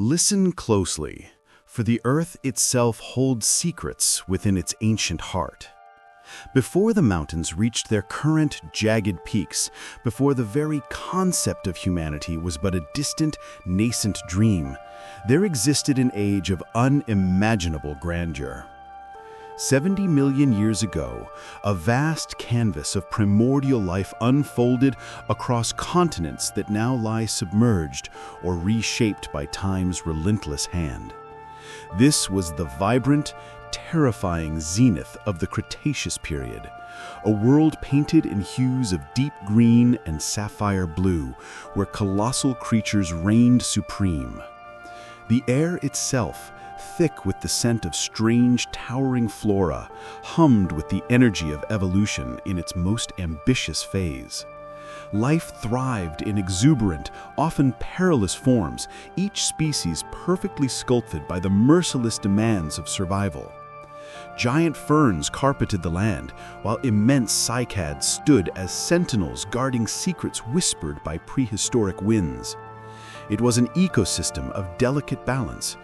Listen closely, for the Earth itself holds secrets within its ancient heart. Before the mountains reached their current jagged peaks, before the very concept of humanity was but a distant, nascent dream, there existed an age of unimaginable grandeur. 70 million years ago, a vast canvas of primordial life unfolded across continents that now lie submerged or reshaped by time's relentless hand. This was the vibrant, terrifying zenith of the Cretaceous period, a world painted in hues of deep green and sapphire blue, where colossal creatures reigned supreme. The air itself, thick with the scent of strange, towering flora, hummed with the energy of evolution in its most ambitious phase. Life thrived in exuberant, often perilous forms, each species perfectly sculpted by the merciless demands of survival. Giant ferns carpeted the land, while immense cycads stood as sentinels guarding secrets whispered by prehistoric winds. It was an ecosystem of delicate balance,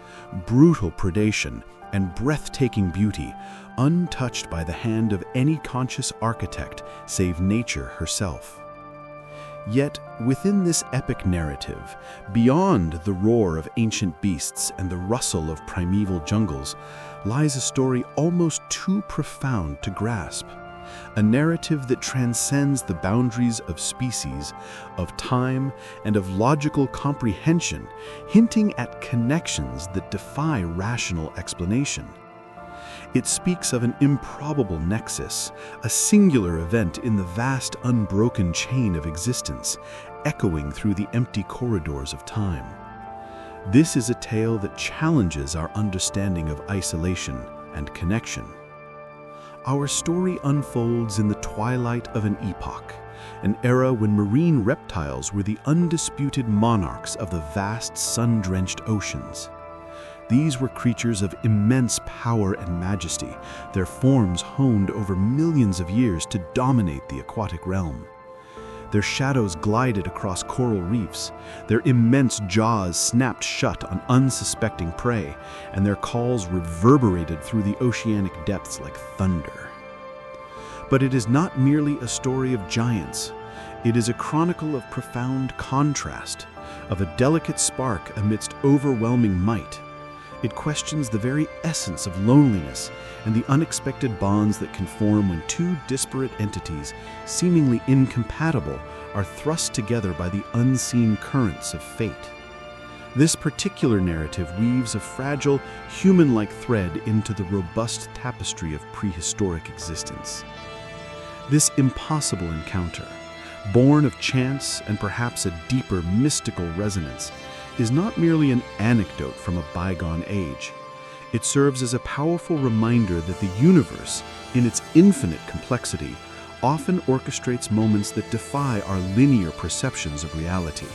brutal predation, and breathtaking beauty, untouched by the hand of any conscious architect save nature herself. Yet, within this epic narrative, beyond the roar of ancient beasts and the rustle of primeval jungles, lies a story almost too profound to grasp. A narrative that transcends the boundaries of species, of time, and of logical comprehension, hinting at connections that defy rational explanation. It speaks of an improbable nexus, a singular event in the vast unbroken chain of existence, echoing through the empty corridors of time. This is a tale that challenges our understanding of isolation and connection. Our story unfolds in the twilight of an epoch, an era when marine reptiles were the undisputed monarchs of the vast sun-drenched oceans. These were creatures of immense power and majesty, their forms honed over millions of years to dominate the aquatic realm. Their shadows glided across coral reefs, their immense jaws snapped shut on unsuspecting prey, and their calls reverberated through the oceanic depths like thunder. But it is not merely a story of giants. It is a chronicle of profound contrast, of a delicate spark amidst overwhelming might. It questions the very essence of loneliness and the unexpected bonds that can form when two disparate entities, seemingly incompatible, are thrust together by the unseen currents of fate. This particular narrative weaves a fragile, human-like thread into the robust tapestry of prehistoric existence. This impossible encounter, born of chance and perhaps a deeper mystical resonance, is not merely an anecdote from a bygone age. It serves as a powerful reminder that the universe, in its infinite complexity, often orchestrates moments that defy our linear perceptions of reality.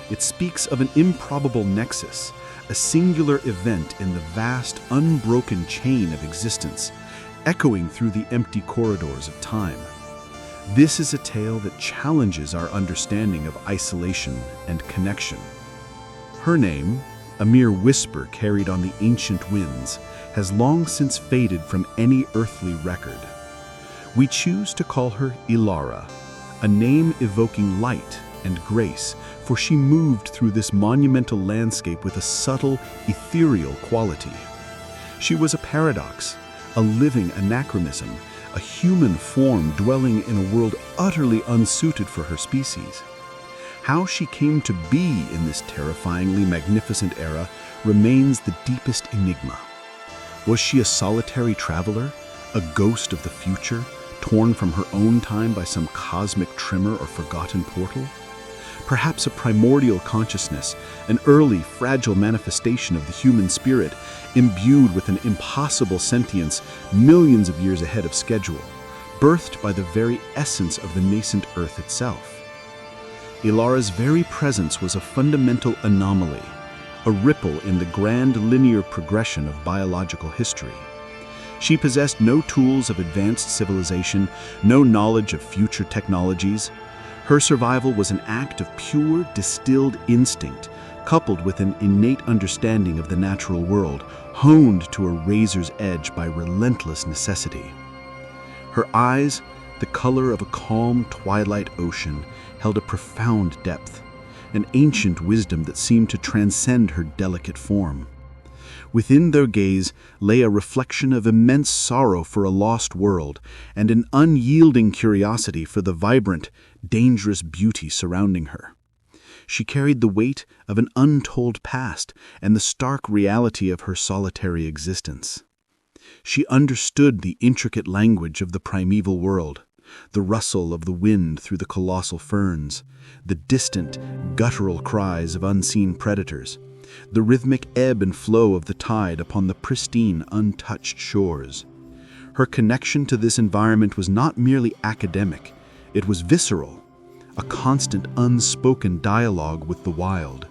It speaks of an improbable nexus, a singular event in the vast, unbroken chain of existence, echoing through the empty corridors of time. This is a tale that challenges our understanding of isolation and connection. Her name, a mere whisper carried on the ancient winds, has long since faded from any earthly record. We choose to call her Elara, a name evoking light and grace, for she moved through this monumental landscape with a subtle, ethereal quality. She was a paradox, a living anachronism, a human form dwelling in a world utterly unsuited for her species. How she came to be in this terrifyingly magnificent era remains the deepest enigma. Was she a solitary traveler, a ghost of the future, torn from her own time by some cosmic tremor or forgotten portal? Perhaps a primordial consciousness, an early, fragile manifestation of the human spirit, imbued with an impossible sentience millions of years ahead of schedule, birthed by the very essence of the nascent Earth itself. Elara's very presence was a fundamental anomaly, a ripple in the grand linear progression of biological history. She possessed no tools of advanced civilization, no knowledge of future technologies. Her survival was an act of pure, distilled instinct, coupled with an innate understanding of the natural world, honed to a razor's edge by relentless necessity. Her eyes, the color of a calm twilight ocean, held a profound depth, an ancient wisdom that seemed to transcend her delicate form. Within their gaze lay a reflection of immense sorrow for a lost world and an unyielding curiosity for the vibrant, dangerous beauty surrounding her. She carried the weight of an untold past and the stark reality of her solitary existence. She understood the intricate language of the primeval world, the rustle of the wind through the colossal ferns, the distant, guttural cries of unseen predators, the rhythmic ebb and flow of the tide upon the pristine, untouched shores. Her connection to this environment was not merely academic, it was visceral, a constant unspoken dialogue with the wild.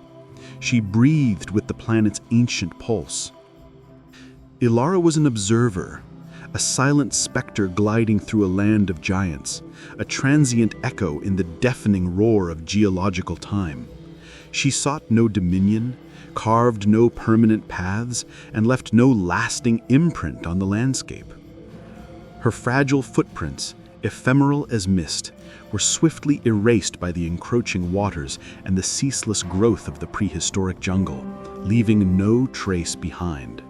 She breathed with the planet's ancient pulse. Elara was an observer, a silent specter gliding through a land of giants, a transient echo in the deafening roar of geological time. She sought no dominion, carved no permanent paths, and left no lasting imprint on the landscape. Her fragile footprints, ephemeral as mist, were swiftly erased by the encroaching waters and the ceaseless growth of the prehistoric jungle, leaving no trace behind.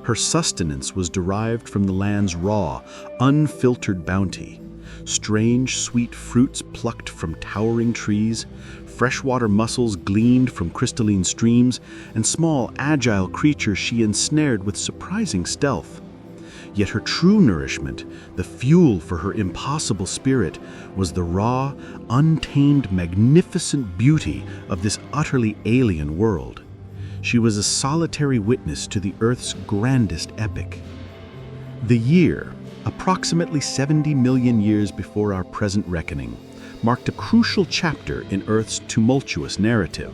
Her sustenance was derived from the land's raw, unfiltered bounty. Strange, sweet fruits plucked from towering trees, freshwater mussels gleaned from crystalline streams, and small, agile creatures she ensnared with surprising stealth. Yet her true nourishment, the fuel for her impossible spirit, was the raw, untamed, magnificent beauty of this utterly alien world. She was a solitary witness to the Earth's grandest epic. The year, approximately 70 million years before our present reckoning, marked a crucial chapter in Earth's tumultuous narrative.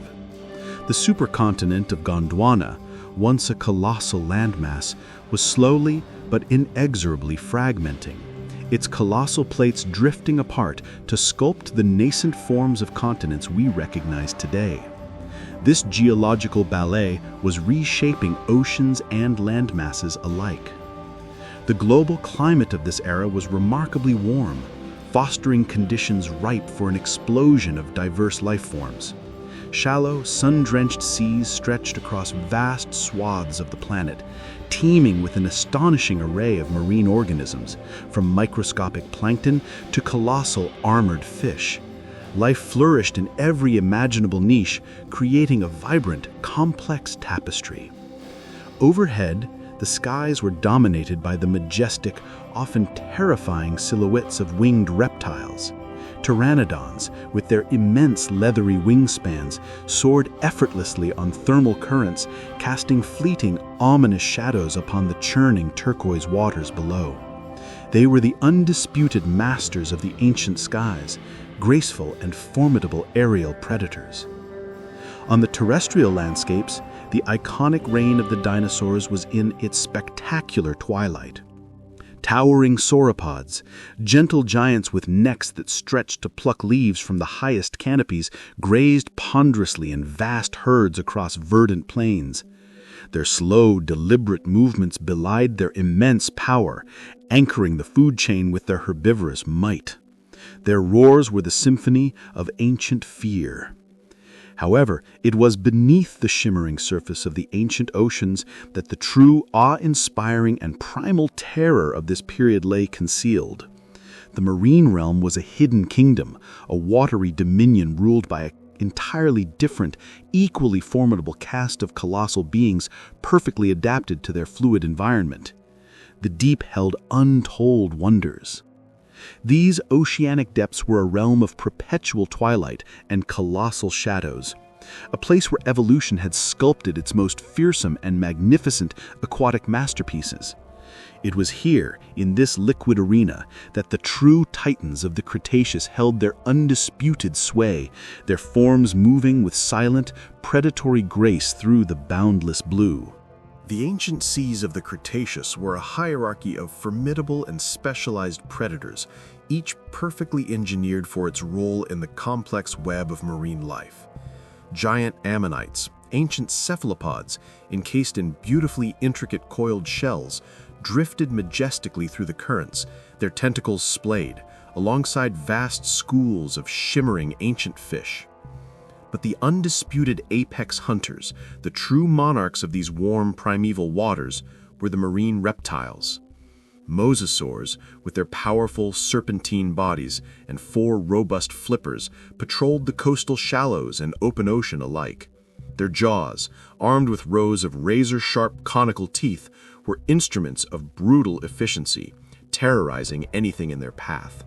The supercontinent of Gondwana, once a colossal landmass, was slowly but inexorably fragmenting, its colossal plates drifting apart to sculpt the nascent forms of continents we recognize today. This geological ballet was reshaping oceans and landmasses alike. The global climate of this era was remarkably warm, fostering conditions ripe for an explosion of diverse life forms. Shallow, sun-drenched seas stretched across vast swaths of the planet, teeming with an astonishing array of marine organisms, from microscopic plankton to colossal armored fish. Life flourished in every imaginable niche, creating a vibrant, complex tapestry. Overhead, the skies were dominated by the majestic, often terrifying silhouettes of winged reptiles. Pteranodons, with their immense leathery wingspans, soared effortlessly on thermal currents, casting fleeting, ominous shadows upon the churning turquoise waters below. They were the undisputed masters of the ancient skies, graceful and formidable aerial predators. On the terrestrial landscapes, the iconic reign of the dinosaurs was in its spectacular twilight. Towering sauropods, gentle giants with necks that stretched to pluck leaves from the highest canopies, grazed ponderously in vast herds across verdant plains. Their slow, deliberate movements belied their immense power, anchoring the food chain with their herbivorous might. Their roars were the symphony of ancient fear. However, it was beneath the shimmering surface of the ancient oceans that the true awe-inspiring and primal terror of this period lay concealed. The marine realm was a hidden kingdom, a watery dominion ruled by an entirely different, equally formidable cast of colossal beings perfectly adapted to their fluid environment. The deep held untold wonders. These oceanic depths were a realm of perpetual twilight and colossal shadows, a place where evolution had sculpted its most fearsome and magnificent aquatic masterpieces. It was here, in this liquid arena, that the true titans of the Cretaceous held their undisputed sway, their forms moving with silent, predatory grace through the boundless blue. The ancient seas of the Cretaceous were a hierarchy of formidable and specialized predators, each perfectly engineered for its role in the complex web of marine life. Giant ammonites, ancient cephalopods encased in beautifully intricate coiled shells, drifted majestically through the currents, their tentacles splayed, alongside vast schools of shimmering ancient fish. But the undisputed apex hunters, the true monarchs of these warm primeval waters, were the marine reptiles. Mosasaurs, with their powerful serpentine bodies and 4 robust flippers, patrolled the coastal shallows and open ocean alike. Their jaws, armed with rows of razor-sharp conical teeth, were instruments of brutal efficiency, terrorizing anything in their path.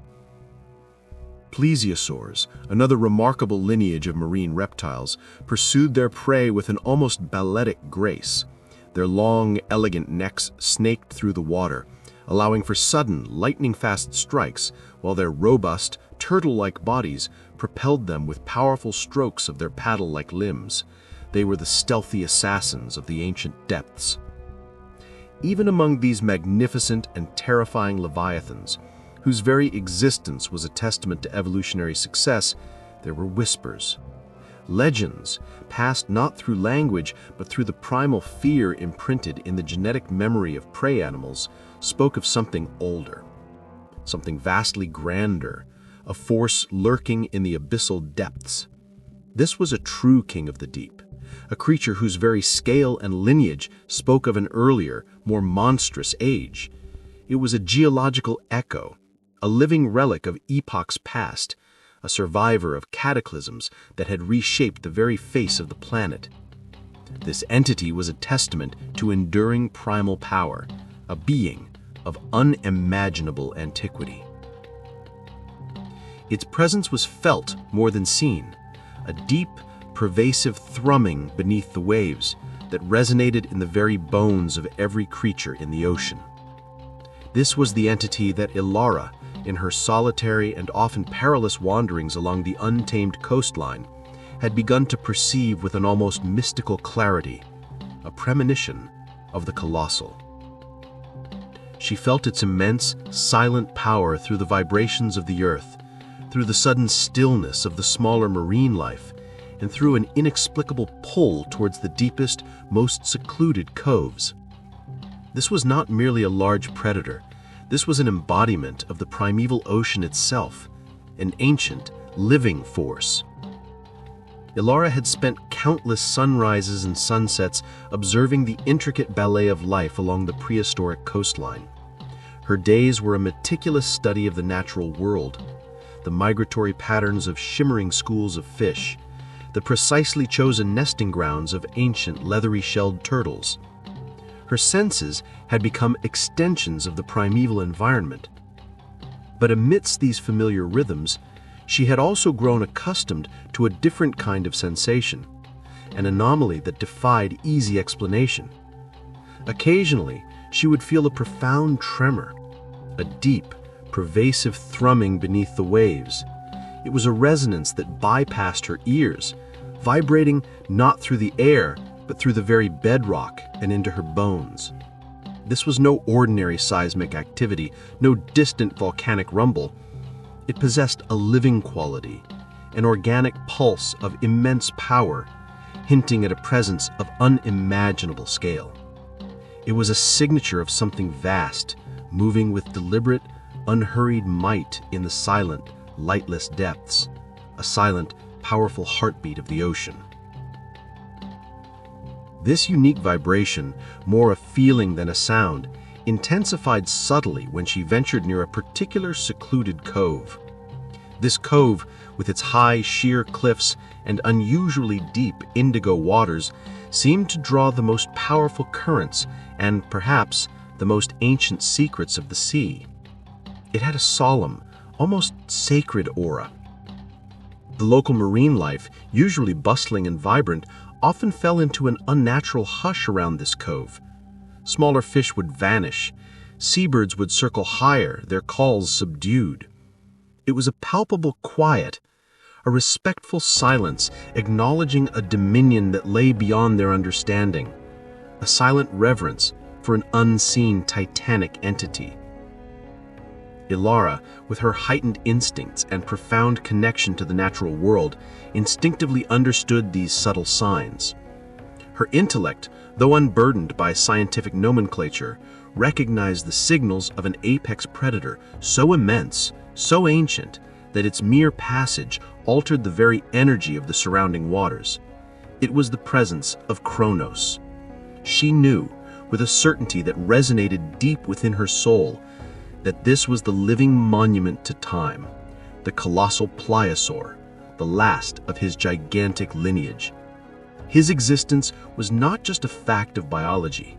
Plesiosaurs, another remarkable lineage of marine reptiles, pursued their prey with an almost balletic grace. Their long, elegant necks snaked through the water, allowing for sudden, lightning-fast strikes, while their robust, turtle-like bodies propelled them with powerful strokes of their paddle-like limbs. They were the stealthy assassins of the ancient depths. Even among these magnificent and terrifying leviathans, whose very existence was a testament to evolutionary success, there were whispers. Legends, passed not through language but through the primal fear imprinted in the genetic memory of prey animals, spoke of something older, something vastly grander, a force lurking in the abyssal depths. This was a true king of the deep, a creature whose very scale and lineage spoke of an earlier, more monstrous age. It was a geological echo, a living relic of epochs past, a survivor of cataclysms that had reshaped the very face of the planet. This entity was a testament to enduring primal power, a being of unimaginable antiquity. Its presence was felt more than seen, a deep, pervasive thrumming beneath the waves that resonated in the very bones of every creature in the ocean. This was the entity that Elara, in her solitary and often perilous wanderings along the Untamed coastline, had begun to perceive with an almost mystical clarity, a premonition of the colossal. She felt its immense, silent power through the vibrations of the earth, through the sudden stillness of the smaller marine life, and through an inexplicable pull towards the deepest, most secluded coves. This was not merely a large predator. This was an embodiment of the primeval ocean itself, an ancient, living force. Elara had spent countless sunrises and sunsets observing the intricate ballet of life along the prehistoric coastline. Her days were a meticulous study of the natural world, the migratory patterns of shimmering schools of fish, the precisely chosen nesting grounds of ancient leathery-shelled turtles. Her senses had become extensions of the primeval environment. But amidst these familiar rhythms, she had also grown accustomed to a different kind of sensation, an anomaly that defied easy explanation. Occasionally, she would feel a profound tremor, a deep, pervasive thrumming beneath the waves. It was a resonance that bypassed her ears, vibrating not through the air, but through the very bedrock and into her bones. This was no ordinary seismic activity, no distant volcanic rumble. It possessed a living quality, an organic pulse of immense power, hinting at a presence of unimaginable scale. It was a signature of something vast, moving with deliberate, unhurried might in the silent, lightless depths, a silent, powerful heartbeat of the ocean. This unique vibration, more a feeling than a sound, intensified subtly when she ventured near a particular secluded cove. This cove, with its high, sheer cliffs and unusually deep indigo waters, seemed to draw the most powerful currents and, perhaps, the most ancient secrets of the sea. It had a solemn, almost sacred aura. The local marine life, usually bustling and vibrant, often fell into an unnatural hush around this cove. Smaller fish would vanish. Seabirds would circle higher, their calls subdued. It was a palpable quiet, a respectful silence acknowledging a dominion that lay beyond their understanding, a silent reverence for an unseen titanic entity. Elara, with her heightened instincts and profound connection to the natural world, instinctively understood these subtle signs. Her intellect, though unburdened by scientific nomenclature, recognized the signals of an apex predator so immense, so ancient, that its mere passage altered the very energy of the surrounding waters. It was the presence of Kronos. She knew, with a certainty that resonated deep within her soul, that this was the living monument to time, the colossal Pliosaur, the last of his gigantic lineage. His existence was not just a fact of biology.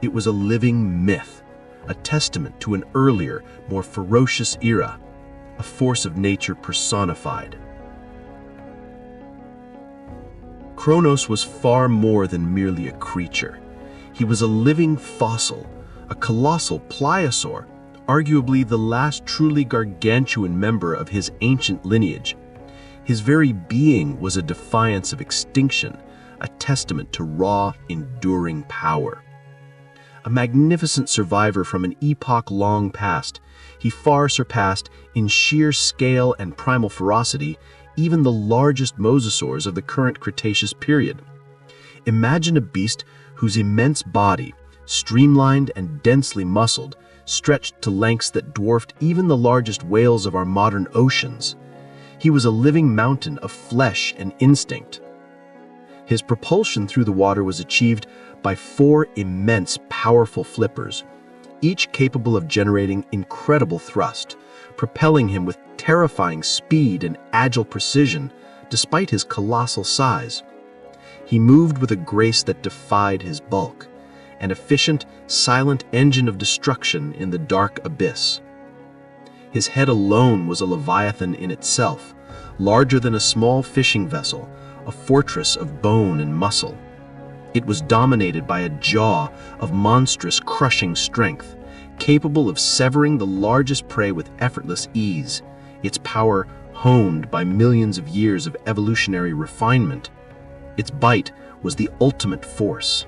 It was a living myth, a testament to an earlier, more ferocious era, a force of nature personified. Kronos was far more than merely a creature. He was a living fossil, a colossal Pliosaur, arguably the last truly gargantuan member of his ancient lineage. His very being was a defiance of extinction, a testament to raw, enduring power. A magnificent survivor from an epoch long past, he far surpassed, in sheer scale and primal ferocity, even the largest mosasaurs of the current Cretaceous period. Imagine a beast whose immense body, streamlined and densely muscled, stretched to lengths that dwarfed even the largest whales of our modern oceans. He was a living mountain of flesh and instinct. His propulsion through the water was achieved by 4 immense, powerful flippers, each capable of generating incredible thrust, propelling him with terrifying speed and agile precision despite his colossal size. He moved with a grace that defied his bulk, an efficient, silent engine of destruction in the dark abyss. His head alone was a leviathan in itself, larger than a small fishing vessel, a fortress of bone and muscle. It was dominated by a jaw of monstrous, crushing strength, capable of severing the largest prey with effortless ease, its power honed by millions of years of evolutionary refinement. Its bite was the ultimate force.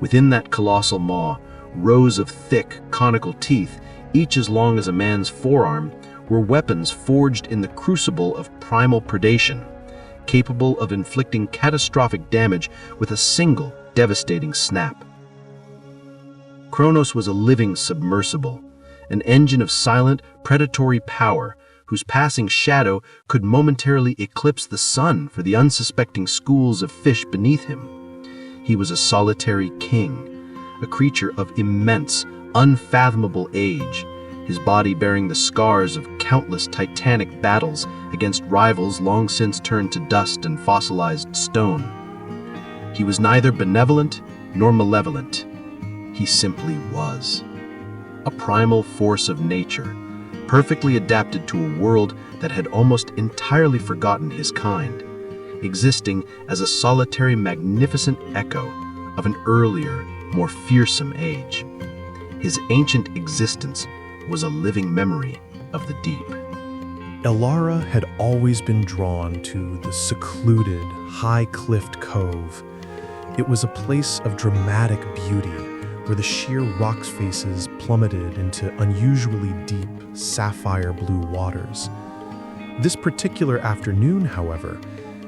Within that colossal maw, rows of thick, conical teeth, each as long as a man's forearm, were weapons forged in the crucible of primal predation, capable of inflicting catastrophic damage with a single devastating snap. Kronos was a living submersible, an engine of silent, predatory power whose passing shadow could momentarily eclipse the sun for the unsuspecting schools of fish beneath him. He was a solitary king, a creature of immense, unfathomable age, his body bearing the scars of countless titanic battles against rivals long since turned to dust and fossilized stone. He was neither benevolent nor malevolent. He simply was. A primal force of nature, perfectly adapted to a world that had almost entirely forgotten his kind, existing as a solitary, magnificent echo of an earlier, more fearsome age. His ancient existence was a living memory of the deep. Elara had always been drawn to the secluded, high-cliffed cove. It was a place of dramatic beauty where the sheer rock faces plummeted into unusually deep, sapphire blue waters. This particular afternoon, however,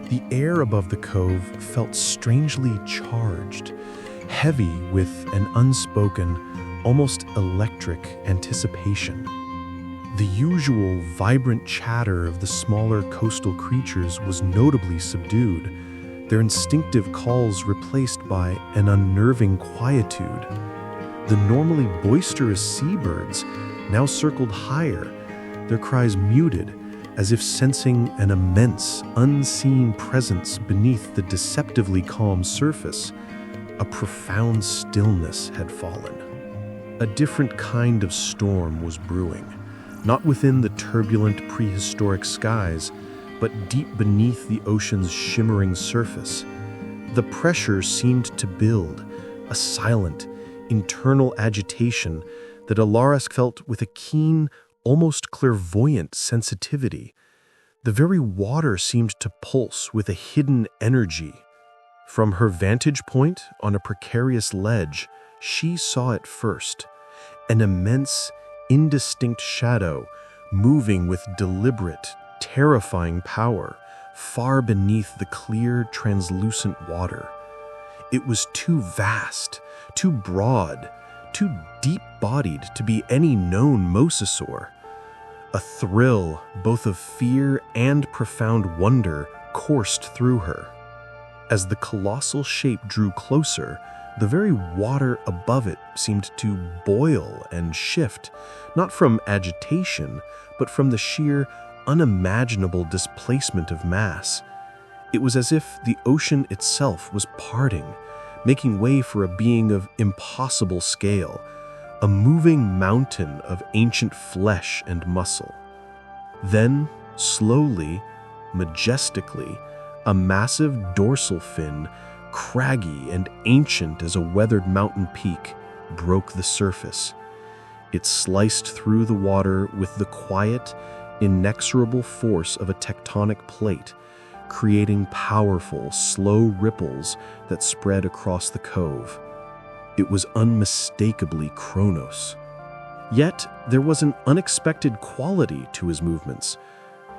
the air above the cove felt strangely charged, heavy with an unspoken, almost electric anticipation. The usual vibrant chatter of the smaller coastal creatures was notably subdued, their instinctive calls replaced by an unnerving quietude. The normally boisterous seabirds now circled higher, their cries muted, as if sensing an immense, unseen presence beneath the deceptively calm surface. A profound stillness had fallen. A different kind of storm was brewing, not within the turbulent prehistoric skies, but deep beneath the ocean's shimmering surface. The pressure seemed to build, a silent, internal agitation that Elara felt with a keen, almost clairvoyant sensitivity. The very water seemed to pulse with a hidden energy. From her vantage point on a precarious ledge, she saw it first, an immense, indistinct shadow, moving with deliberate, terrifying power, far beneath the clear, translucent water. It was too vast, too broad, too deep-bodied to be any known mosasaur. A thrill, both of fear and profound wonder, coursed through her. As the colossal shape drew closer, the very water above it seemed to boil and shift, not from agitation, but from the sheer, unimaginable displacement of mass. It was as if the ocean itself was parting, making way for a being of impossible scale, a moving mountain of ancient flesh and muscle. Then, slowly, majestically, a massive dorsal fin, craggy and ancient as a weathered mountain peak, broke the surface. It sliced through the water with the quiet, inexorable force of a tectonic plate, creating powerful, slow ripples that spread across the cove. It was unmistakably Kronos. Yet, there was an unexpected quality to his movements.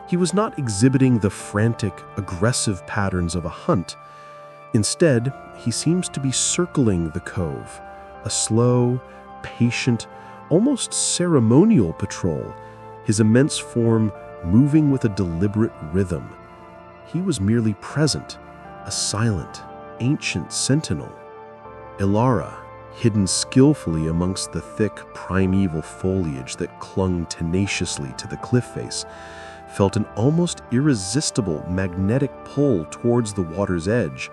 He was not exhibiting the frantic, aggressive patterns of a hunt. Instead, he seems to be circling the cove, a slow, patient, almost ceremonial patrol, his immense form moving with a deliberate rhythm. He was merely present, a silent, ancient sentinel. Elara, hidden skillfully amongst the thick, primeval foliage that clung tenaciously to the cliff face, felt an almost irresistible magnetic pull towards the water's edge.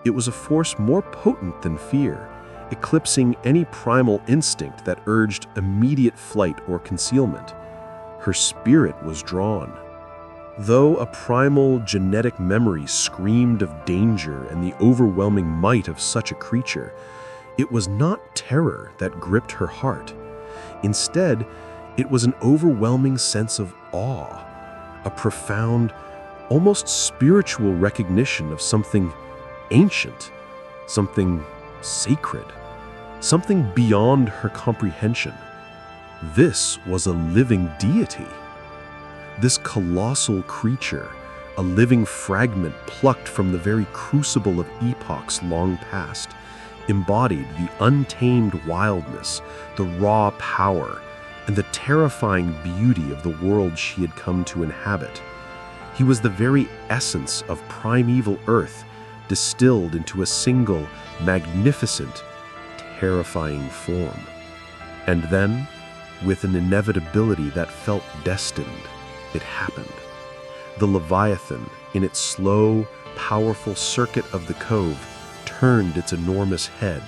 It was a force more potent than fear, eclipsing any primal instinct that urged immediate flight or concealment. Her spirit was drawn. Though a primal genetic memory screamed of danger and the overwhelming might of such a creature, it was not terror that gripped her heart. Instead, it was an overwhelming sense of awe, a profound, almost spiritual recognition of something ancient, something sacred, something beyond her comprehension. This was a living deity. This colossal creature, a living fragment plucked from the very crucible of epochs long past, embodied the untamed wildness, the raw power, and the terrifying beauty of the world she had come to inhabit. He was the very essence of primeval Earth, distilled into a single, magnificent, terrifying form. And then, with an inevitability that felt destined, it happened. The leviathan, in its slow, powerful circuit of the cove, turned its enormous head.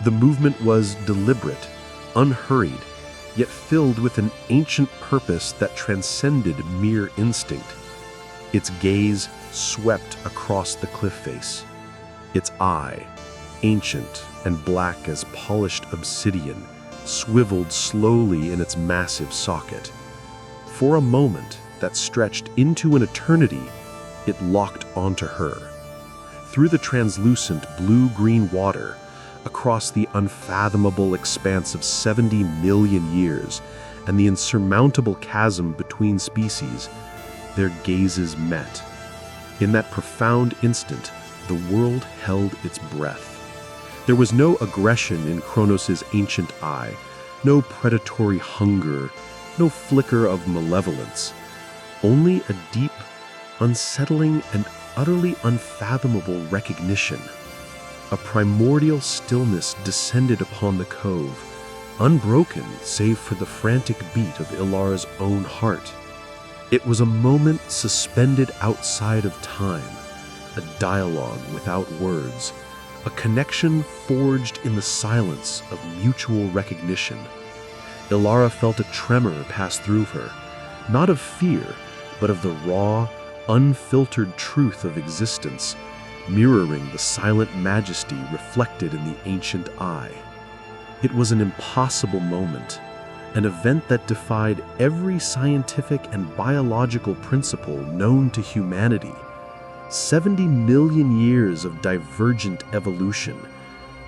The movement was deliberate, unhurried, yet filled with an ancient purpose that transcended mere instinct. Its gaze swept across the cliff face. Its eye, ancient and black as polished obsidian, swiveled slowly in its massive socket. For a moment that stretched into an eternity, it locked onto her. Through the translucent blue-green water, across the unfathomable expanse of 70 million years, and the insurmountable chasm between species, their gazes met. In that profound instant, the world held its breath. There was no aggression in Kronos' ancient eye, no predatory hunger, no flicker of malevolence, only a deep, unsettling, and utterly unfathomable recognition. A primordial stillness descended upon the cove, unbroken save for the frantic beat of Elara's own heart. It was a moment suspended outside of time, a dialogue without words, a connection forged in the silence of mutual recognition. Elara felt a tremor pass through her, not of fear, but of the raw, unfiltered truth of existence, mirroring the silent majesty reflected in the ancient eye. It was an impossible moment, an event that defied every scientific and biological principle known to humanity. 70 million years of divergent evolution,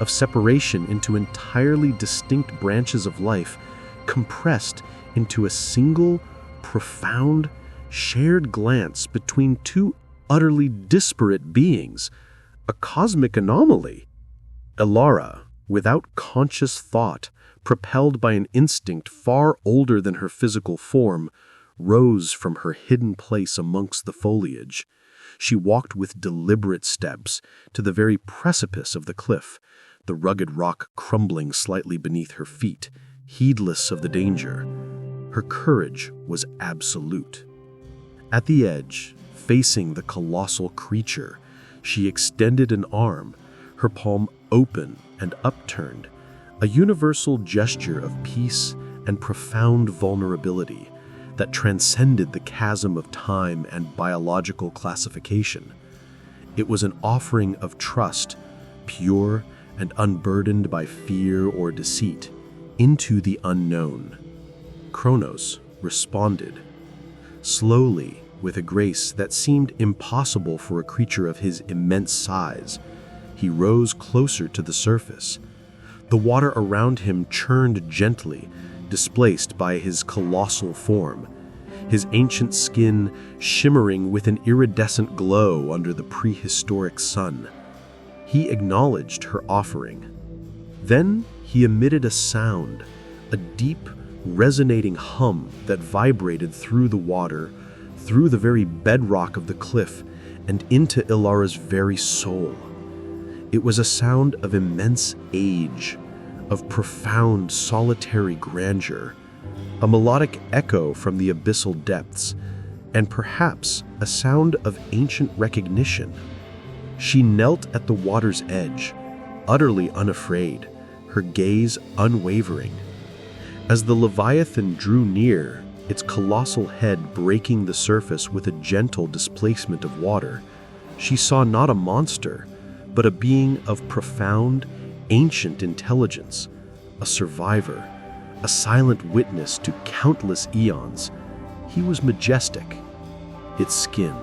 of separation into entirely distinct branches of life, compressed into a single, profound, shared glance between two utterly disparate beings, a cosmic anomaly. Elara, without conscious thought, propelled by an instinct far older than her physical form, rose from her hidden place amongst the foliage. She walked with deliberate steps to the very precipice of the cliff, the rugged rock crumbling slightly beneath her feet, heedless of the danger. Her courage was absolute. At the edge, facing the colossal creature, she extended an arm, her palm open and upturned, a universal gesture of peace and profound vulnerability that transcended the chasm of time and biological classification. It was an offering of trust, pure and unburdened by fear or deceit, into the unknown. Kronos responded, slowly, with a grace that seemed impossible for a creature of his immense size. He rose closer to the surface. The water around him churned gently, displaced by his colossal form, his ancient skin shimmering with an iridescent glow under the prehistoric sun. He acknowledged her offering. Then he emitted a sound, a deep, resonating hum that vibrated through the water, through the very bedrock of the cliff, and into Elara's very soul. It was a sound of immense age, of profound solitary grandeur, a melodic echo from the abyssal depths, and perhaps a sound of ancient recognition. She knelt at the water's edge, utterly unafraid, her gaze unwavering. As the leviathan drew near, its colossal head breaking the surface with a gentle displacement of water, she saw not a monster, but a being of profound, ancient intelligence, a survivor, a silent witness to countless eons. He was majestic. Its skin,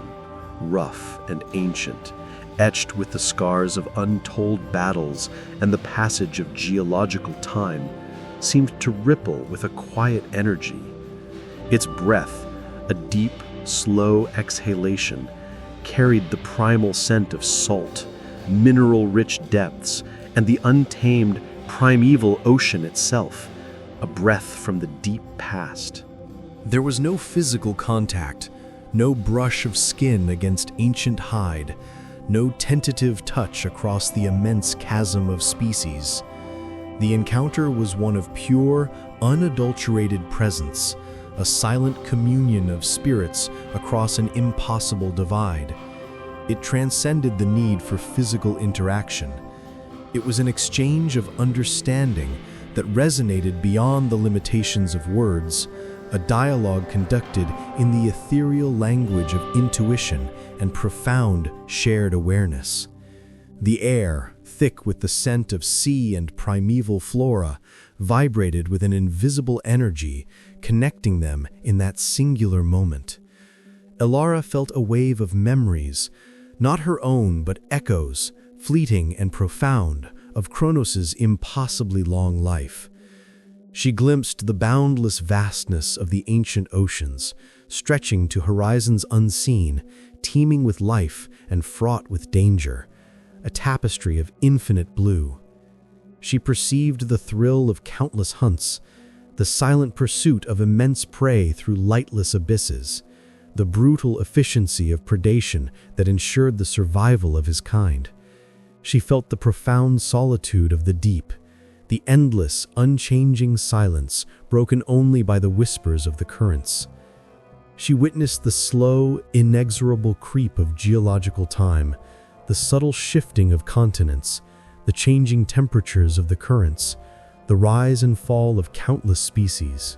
rough and ancient, etched with the scars of untold battles and the passage of geological time, seemed to ripple with a quiet energy. Its breath, a deep, slow exhalation, carried the primal scent of salt, mineral-rich depths, and the untamed, primeval ocean itself, a breath from the deep past. There was no physical contact, no brush of skin against ancient hide, no tentative touch across the immense chasm of species. The encounter was one of pure, unadulterated presence, a silent communion of spirits across an impossible divide. It transcended the need for physical interaction. It was an exchange of understanding that resonated beyond the limitations of words, a dialogue conducted in the ethereal language of intuition and profound shared awareness. The air, thick with the scent of sea and primeval flora, vibrated with an invisible energy, connecting them in that singular moment. Elara felt a wave of memories, not her own but echoes, fleeting and profound, of Kronos's impossibly long life. She glimpsed the boundless vastness of the ancient oceans, stretching to horizons unseen, teeming with life and fraught with danger, a tapestry of infinite blue. She perceived the thrill of countless hunts, the silent pursuit of immense prey through lightless abysses, the brutal efficiency of predation that ensured the survival of his kind. She felt the profound solitude of the deep, the endless, unchanging silence broken only by the whispers of the currents. She witnessed the slow, inexorable creep of geological time, the subtle shifting of continents, the changing temperatures of the currents, the rise and fall of countless species.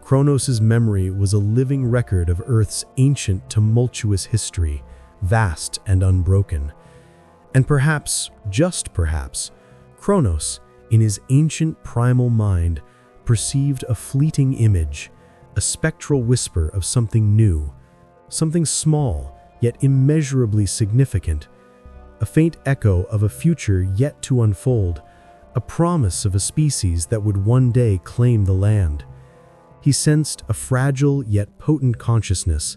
Kronos' memory was a living record of Earth's ancient, tumultuous history, vast and unbroken. And perhaps, just perhaps, Kronos, in his ancient primal mind, perceived a fleeting image, a spectral whisper of something new, something small, yet immeasurably significant, a faint echo of a future yet to unfold, a promise of a species that would one day claim the land. He sensed a fragile yet potent consciousness,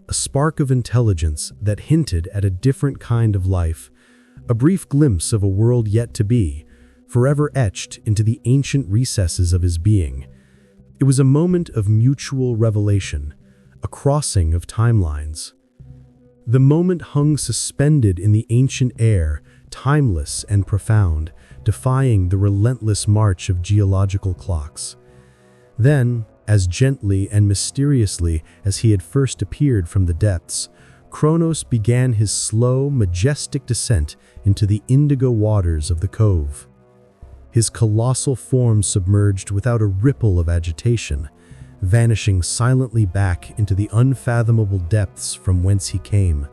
a spark of intelligence that hinted at a different kind of life, a brief glimpse of a world yet to be, forever etched into the ancient recesses of his being. It was a moment of mutual revelation, a crossing of timelines. The moment hung suspended in the ancient air, timeless and profound, defying the relentless march of geological clocks. Then, as gently and mysteriously as he had first appeared from the depths, Kronos began his slow, majestic descent into the indigo waters of the cove. His colossal form submerged without a ripple of agitation, vanishing silently back into the unfathomable depths from whence he came.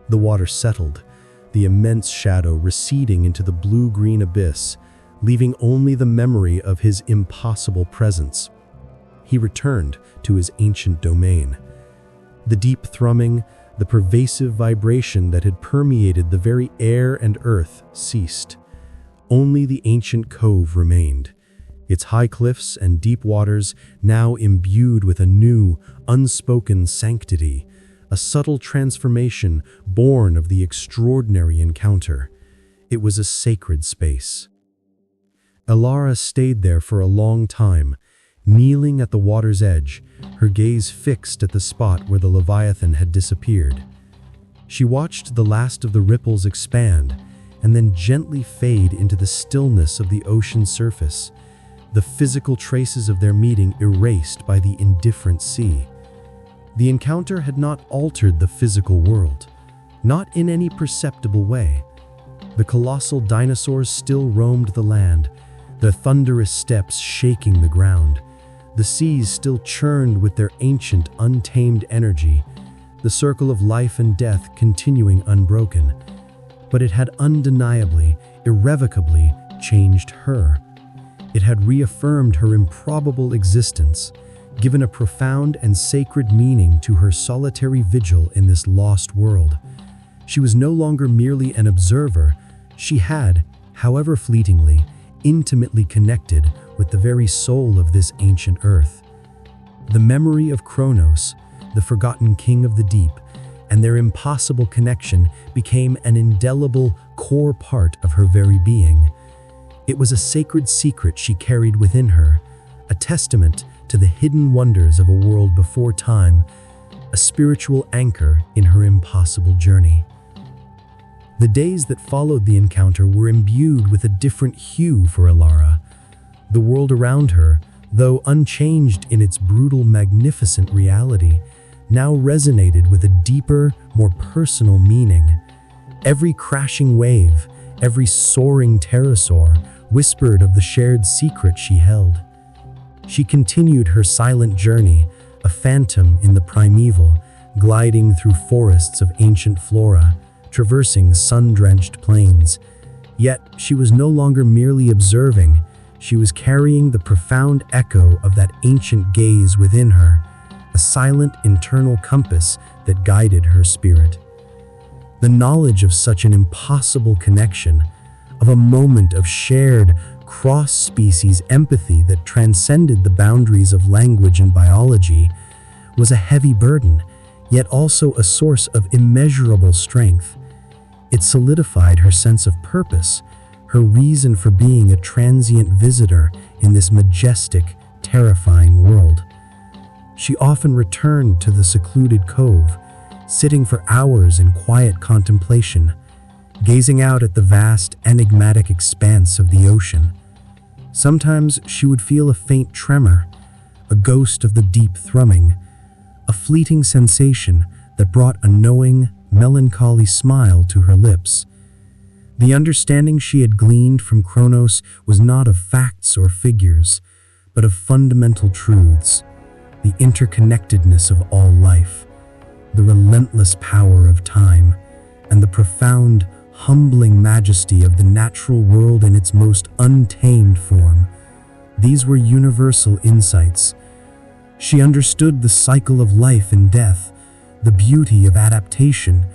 The water settled, the immense shadow receding into the blue-green abyss, leaving only the memory of his impossible presence. He returned to his ancient domain. The deep thrumming, the pervasive vibration that had permeated the very air and earth ceased. Only the ancient cove remained, its high cliffs and deep waters now imbued with a new, unspoken sanctity, a subtle transformation born of the extraordinary encounter. It was a sacred space. Elara stayed there for a long time, kneeling at the water's edge, her gaze fixed at the spot where the leviathan had disappeared. She watched the last of the ripples expand and then gently fade into the stillness of the ocean's surface, the physical traces of their meeting erased by the indifferent sea. The encounter had not altered the physical world, not in any perceptible way. The colossal dinosaurs still roamed the land, their thunderous steps shaking the ground. The seas still churned with their ancient, untamed energy, the circle of life and death continuing unbroken. But it had undeniably, irrevocably changed her. It had reaffirmed her improbable existence, given a profound and sacred meaning to her solitary vigil in this lost world. She was no longer merely an observer. She had, however fleetingly, intimately connected with the very soul of this ancient earth. The memory of Kronos, the forgotten king of the deep, and their impossible connection became an indelible core part of her very being. It was a sacred secret she carried within her, a testament to the hidden wonders of a world before time, a spiritual anchor in her impossible journey. The days that followed the encounter were imbued with a different hue for Elara. The world around her, though unchanged in its brutal, magnificent reality, now resonated with a deeper, more personal meaning. Every crashing wave, every soaring pterosaur whispered of the shared secret she held. She continued her silent journey, a phantom in the primeval, gliding through forests of ancient flora, traversing sun-drenched plains. Yet she was no longer merely observing, she was carrying the profound echo of that ancient gaze within her, a silent internal compass that guided her spirit. The knowledge of such an impossible connection, of a moment of shared, cross-species empathy that transcended the boundaries of language and biology, was a heavy burden, yet also a source of immeasurable strength. It solidified her sense of purpose, her reason for being a transient visitor in this majestic, terrifying world. She often returned to the secluded cove, sitting for hours in quiet contemplation, gazing out at the vast, enigmatic expanse of the ocean. Sometimes she would feel a faint tremor, a ghost of the deep thrumming, a fleeting sensation that brought a knowing, melancholy smile to her lips. The understanding she had gleaned from Kronos was not of facts or figures, but of fundamental truths, the interconnectedness of all life, the relentless power of time, and the profound, humbling majesty of the natural world in its most untamed form. These were universal insights. She understood the cycle of life and death, the beauty of adaptation,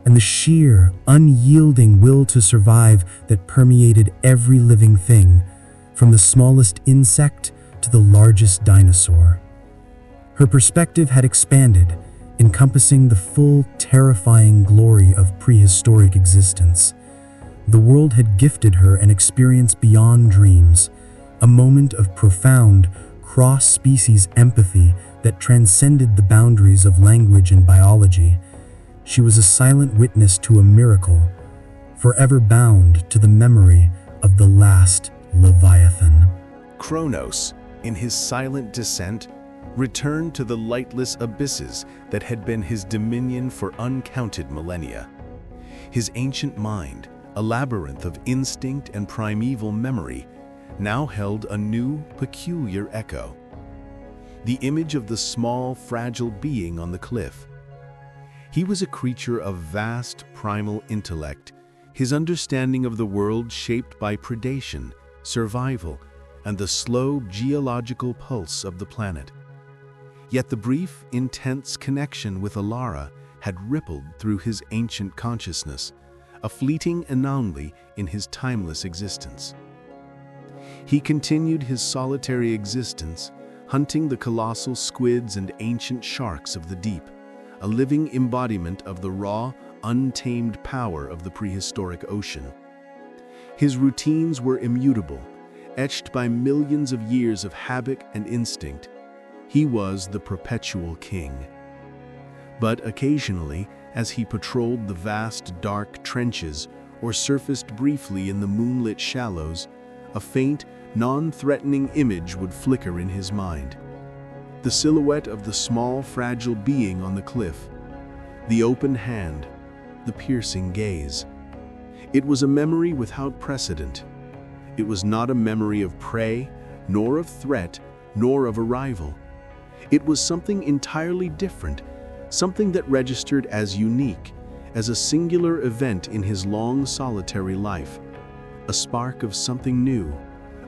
and the sheer, unyielding will to survive that permeated every living thing, from the smallest insect to the largest dinosaur. Her perspective had expanded, encompassing the full, terrifying glory of prehistoric existence. The world had gifted her an experience beyond dreams, a moment of profound, cross-species empathy that transcended the boundaries of language and biology. She was a silent witness to a miracle, forever bound to the memory of the last leviathan. Kronos, in his silent descent, returned to the lightless abysses that had been his dominion for uncounted millennia. His ancient mind, a labyrinth of instinct and primeval memory, now held a new, peculiar echo. The image of the small, fragile being on the cliff. He was a creature of vast, primal intellect, his understanding of the world shaped by predation, survival, and the slow geological pulse of the planet. Yet the brief, intense connection with Elara had rippled through his ancient consciousness, a fleeting anomaly in his timeless existence. He continued his solitary existence, hunting the colossal squids and ancient sharks of the deep, a living embodiment of the raw, untamed power of the prehistoric ocean. His routines were immutable, etched by millions of years of habit and instinct. He was the perpetual king. But occasionally, as he patrolled the vast, dark trenches or surfaced briefly in the moonlit shallows, a faint, non-threatening image would flicker in his mind. The silhouette of the small, fragile being on the cliff, the open hand, the piercing gaze. It was a memory without precedent. It was not a memory of prey, nor of threat, nor of arrival. It was something entirely different, something that registered as unique, as a singular event in his long solitary life. A spark of something new,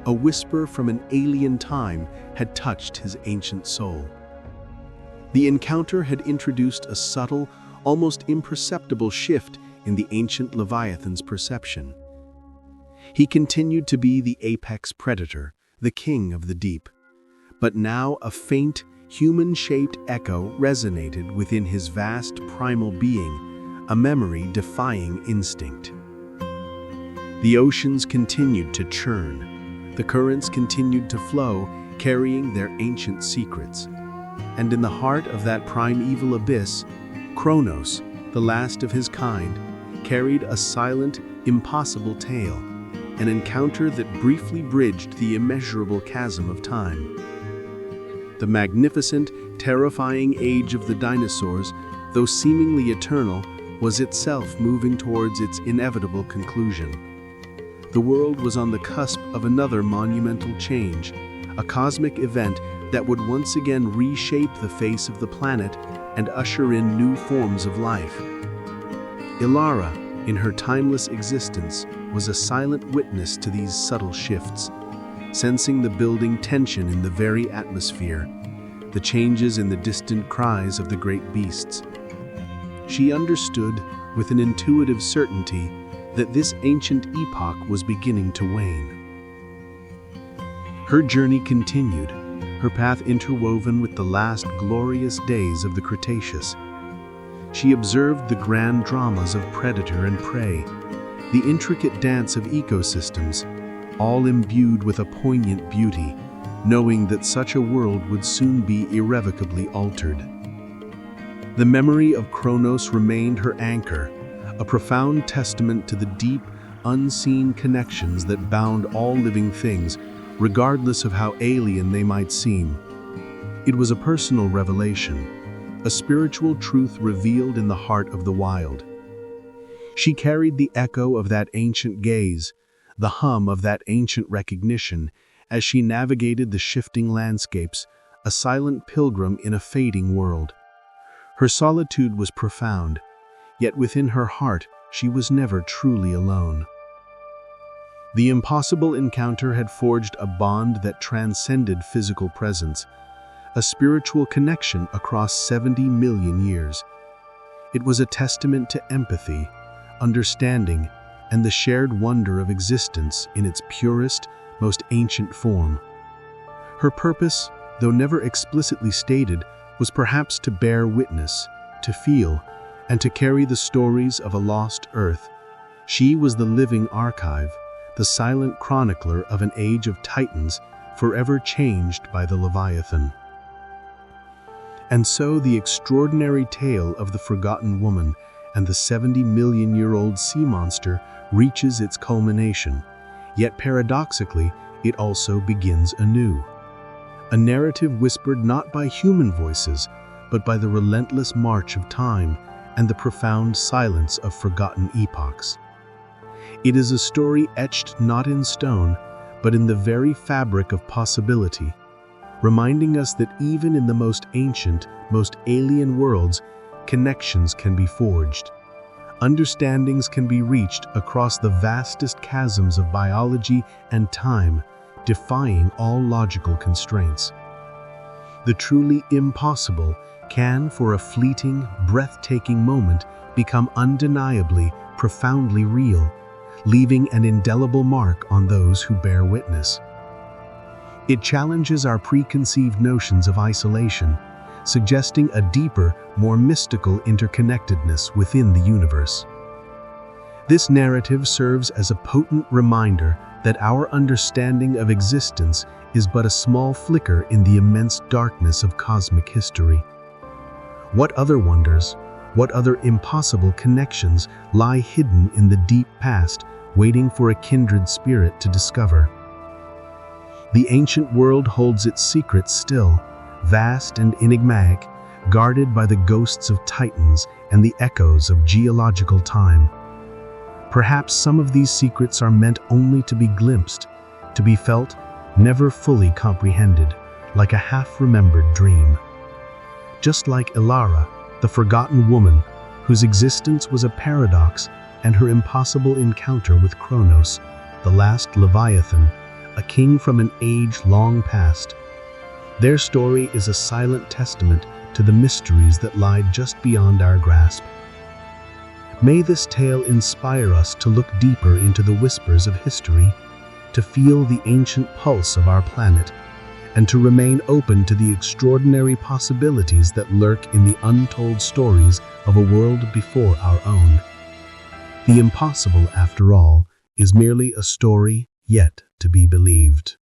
a whisper from an alien time had touched his ancient soul. The encounter had introduced a subtle, almost imperceptible shift in the ancient leviathan's perception. He continued to be the apex predator, the king of the deep. But now a faint, human-shaped echo resonated within his vast primal being, a memory defying instinct. The oceans continued to churn. The currents continued to flow, carrying their ancient secrets. And in the heart of that primeval abyss, Kronos, the last of his kind, carried a silent, impossible tale, an encounter that briefly bridged the immeasurable chasm of time. The magnificent, terrifying age of the dinosaurs, though seemingly eternal, was itself moving towards its inevitable conclusion. The world was on the cusp of another monumental change, a cosmic event that would once again reshape the face of the planet and usher in new forms of life. Elara, in her timeless existence, was a silent witness to these subtle shifts, sensing the building tension in the very atmosphere, the changes in the distant cries of the great beasts. She understood, with an intuitive certainty, that this ancient epoch was beginning to wane. Her journey continued, her path interwoven with the last glorious days of the Cretaceous. She observed the grand dramas of predator and prey, the intricate dance of ecosystems, all imbued with a poignant beauty, knowing that such a world would soon be irrevocably altered. The memory of Kronos remained her anchor, a profound testament to the deep, unseen connections that bound all living things, regardless of how alien they might seem. It was a personal revelation, a spiritual truth revealed in the heart of the wild. She carried the echo of that ancient gaze, the hum of that ancient recognition, as she navigated the shifting landscapes, a silent pilgrim in a fading world. Her solitude was profound, yet within her heart she was never truly alone. The impossible encounter had forged a bond that transcended physical presence, a spiritual connection across 70 million years. It was a testament to empathy, understanding, and the shared wonder of existence in its purest, most ancient form. Her purpose, though never explicitly stated, was perhaps to bear witness, to feel, and to carry the stories of a lost Earth. She was the living archive, the silent chronicler of an age of titans forever changed by the leviathan. And so the extraordinary tale of the forgotten woman and the 70-million-year-old sea monster reaches its culmination, yet paradoxically, it also begins anew. A narrative whispered not by human voices, but by the relentless march of time and the profound silence of forgotten epochs. It is a story etched not in stone, but in the very fabric of possibility, reminding us that even in the most ancient, most alien worlds, connections can be forged. Understandings can be reached across the vastest chasms of biology and time, defying all logical constraints. The truly impossible can, for a fleeting, breathtaking moment, become undeniably, profoundly real, leaving an indelible mark on those who bear witness. It challenges our preconceived notions of isolation, suggesting a deeper, more mystical interconnectedness within the universe. This narrative serves as a potent reminder that our understanding of existence is but a small flicker in the immense darkness of cosmic history. What other wonders, what other impossible connections lie hidden in the deep past, waiting for a kindred spirit to discover? The ancient world holds its secrets still, vast and enigmatic, guarded by the ghosts of titans and the echoes of geological time. Perhaps some of these secrets are meant only to be glimpsed, to be felt, never fully comprehended, like a half-remembered dream. Just like Elara, the forgotten woman, whose existence was a paradox, and her impossible encounter with Kronos, the last leviathan, a king from an age long past. Their story is a silent testament to the mysteries that lie just beyond our grasp. May this tale inspire us to look deeper into the whispers of history, to feel the ancient pulse of our planet, and to remain open to the extraordinary possibilities that lurk in the untold stories of a world before our own. The impossible, after all, is merely a story yet to be believed.